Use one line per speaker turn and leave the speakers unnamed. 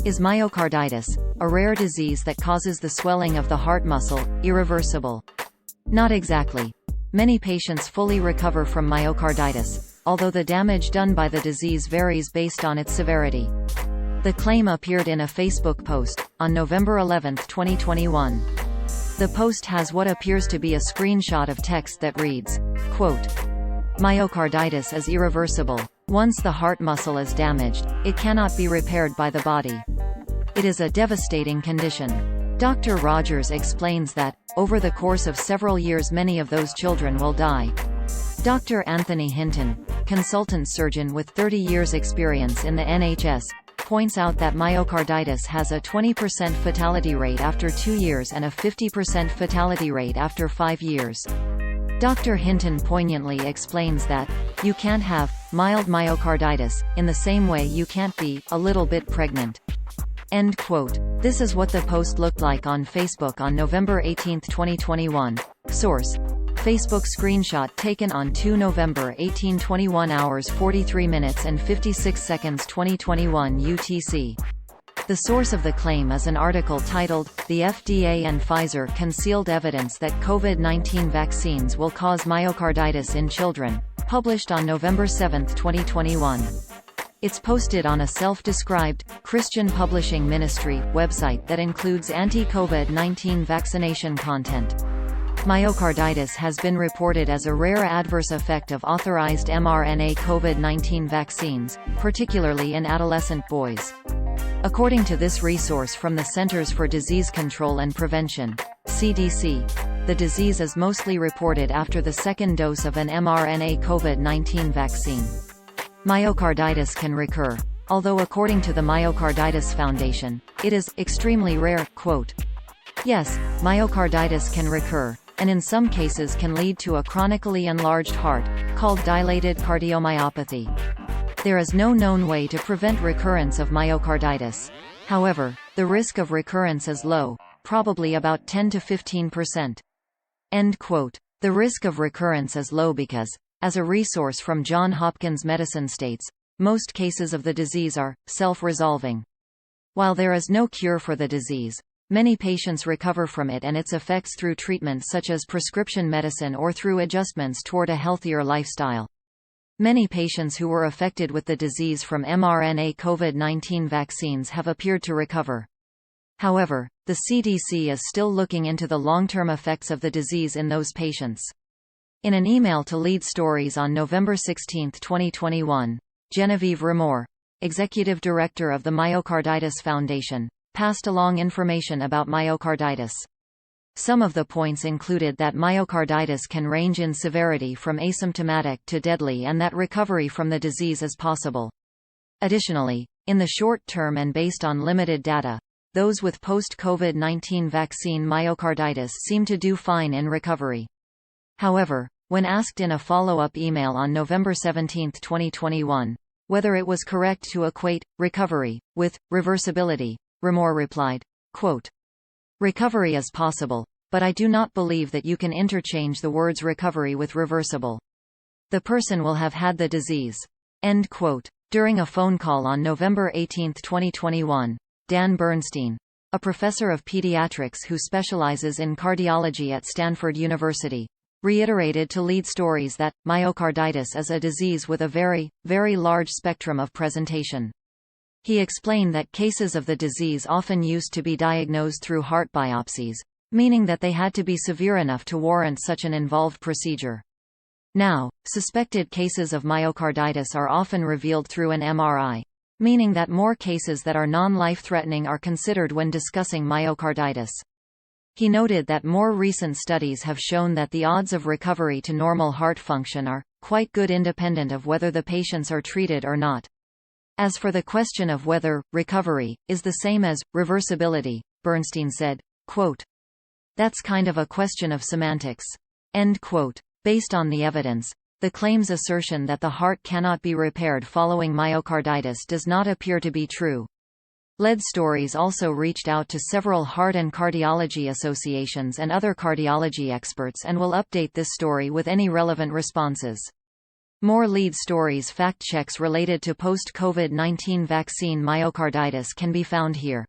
Is myocarditis, a rare disease that causes the swelling of the heart muscle, irreversible? Not exactly. Many patients fully recover from myocarditis, although the damage done by the disease varies based on its severity. The claim appeared in a Facebook post, on November 11, 2021. The post has what appears to be a screenshot of text that reads, quote, "Myocarditis is irreversible. Once the heart muscle is damaged, it cannot be repaired by the body. It is a devastating condition." Dr. Rogers explains that, over the course of several years many of those children will die. Dr. Anthony Hinton, consultant surgeon with 30 years experience in the NHS, points out that myocarditis has a 20% fatality rate after 2 years and a 50% fatality rate after 5 years. Dr. Hinton poignantly explains that, "You can't have mild myocarditis, in the same way you can't be a little bit pregnant." End quote. This is what the post looked like on Facebook on November 18, 2021. Source: Facebook screenshot taken on 2 November 18, 21 hours 43 minutes and 56 seconds 2021 UTC. The source of the claim is an article titled, "The FDA and Pfizer Concealed Evidence That COVID-19 Vaccines Will Cause Myocarditis in Children," published on November 7, 2021. It's posted on a self-described, Christian publishing ministry, website that includes anti-COVID-19 vaccination content. Myocarditis has been reported as a rare adverse effect of authorized mRNA COVID-19 vaccines, particularly in adolescent boys. According to this resource from the Centers for Disease Control and Prevention, CDC, the disease is mostly reported after the second dose of an mRNA COVID-19 vaccine. Myocarditis can recur, although according to the Myocarditis Foundation, it is extremely rare. Quote, "Yes, myocarditis can recur, and in some cases can lead to a chronically enlarged heart, called dilated cardiomyopathy. There is no known way to prevent recurrence of myocarditis. However, the risk of recurrence is low, probably about 10 to 15%. End quote. The risk of recurrence is low because, as a resource from Johns Hopkins Medicine states, most cases of the disease are self-resolving. While there is no cure for the disease, many patients recover from it and its effects through treatment such as prescription medicine or through adjustments toward a healthier lifestyle. Many patients who were affected with the disease from mRNA COVID-19 vaccines have appeared to recover. However, the CDC is still looking into the long-term effects of the disease in those patients. In an email to Lead Stories on November 16, 2021, Genevieve Remore, executive director of the Myocarditis Foundation, passed along information about myocarditis. Some of the points included that myocarditis can range in severity from asymptomatic to deadly and that recovery from the disease is possible. Additionally, in the short term and based on limited data, those with post-COVID-19 vaccine myocarditis seem to do fine in recovery. However, when asked in a follow-up email on November 17, 2021, whether it was correct to equate recovery with reversibility, Remore replied, quote, "Recovery is possible, but I do not believe that you can interchange the words recovery with reversible. The person will have had the disease." End quote. During a phone call on November 18, 2021, Dan Bernstein, a professor of pediatrics who specializes in cardiology at Stanford University, reiterated to Lead Stories that myocarditis is a disease with a very, very large spectrum of presentation. He explained that cases of the disease often used to be diagnosed through heart biopsies, meaning that they had to be severe enough to warrant such an involved procedure. Now, suspected cases of myocarditis are often revealed through an MRI, meaning that more cases that are non-life-threatening are considered when discussing myocarditis. He noted that more recent studies have shown that the odds of recovery to normal heart function are quite good independent of whether the patients are treated or not. As for the question of whether recovery is the same as reversibility, Bernstein said, quote, "That's kind of a question of semantics." End quote. Based on the evidence, the claim's assertion that the heart cannot be repaired following myocarditis does not appear to be true. Lead Stories also reached out to several heart and cardiology associations and other cardiology experts and will update this story with any relevant responses. More lead stories fact checks related to post-COVID-19 vaccine myocarditis can be found here.